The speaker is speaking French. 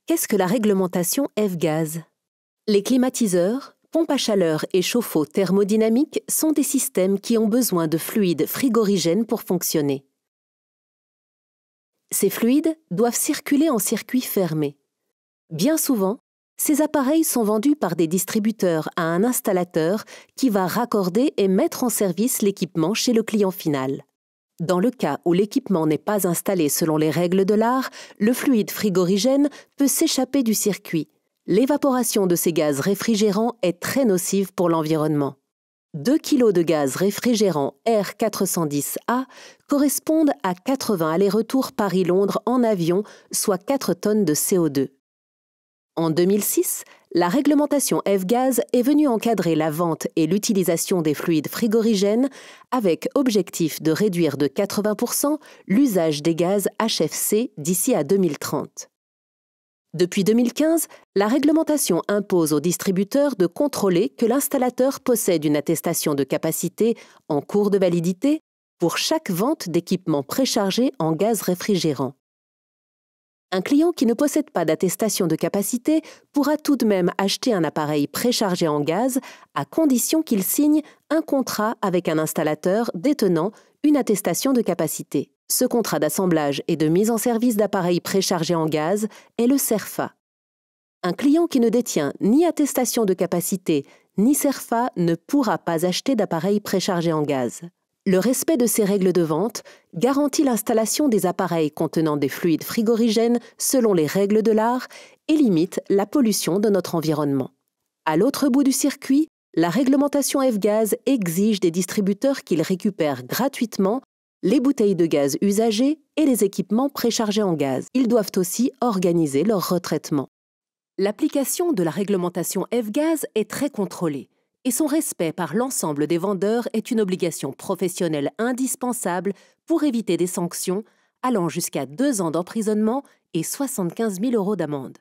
Qu'est-ce que la réglementation F-Gaz? Les climatiseurs, pompes à chaleur et chauffe-eau thermodynamiques sont des systèmes qui ont besoin de fluides frigorigènes pour fonctionner. Ces fluides doivent circuler en circuit fermé. Bien souvent, ces appareils sont vendus par des distributeurs à un installateur qui va raccorder et mettre en service l'équipement chez le client final. Dans le cas où l'équipement n'est pas installé selon les règles de l'art, le fluide frigorigène peut s'échapper du circuit. L'évaporation de ces gaz réfrigérants est très nocive pour l'environnement. 2 kg de gaz réfrigérant R410A correspondent à 80 allers-retours Paris-Londres en avion, soit 4 tonnes de CO2. En 2006, la réglementation F-Gaz est venue encadrer la vente et l'utilisation des fluides frigorigènes avec objectif de réduire de 80% l'usage des gaz HFC d'ici à 2030. Depuis 2015, la réglementation impose aux distributeurs de contrôler que l'installateur possède une attestation de capacité en cours de validité pour chaque vente d'équipements préchargés en gaz réfrigérant. Un client qui ne possède pas d'attestation de capacité pourra tout de même acheter un appareil préchargé en gaz à condition qu'il signe un contrat avec un installateur détenant une attestation de capacité. Ce contrat d'assemblage et de mise en service d'appareils préchargés en gaz est le CERFA. Un client qui ne détient ni attestation de capacité ni CERFA ne pourra pas acheter d'appareils préchargés en gaz. Le respect de ces règles de vente garantit l'installation des appareils contenant des fluides frigorigènes selon les règles de l'art et limite la pollution de notre environnement. À l'autre bout du circuit, la réglementation F-Gaz exige des distributeurs qu'ils récupèrent gratuitement les bouteilles de gaz usagées et les équipements préchargés en gaz. Ils doivent aussi organiser leur retraitement. L'application de la réglementation F-Gaz est très contrôlée et son respect par l'ensemble des vendeurs est une obligation professionnelle indispensable pour éviter des sanctions allant jusqu'à 2 ans d'emprisonnement et 75 000 € d'amende.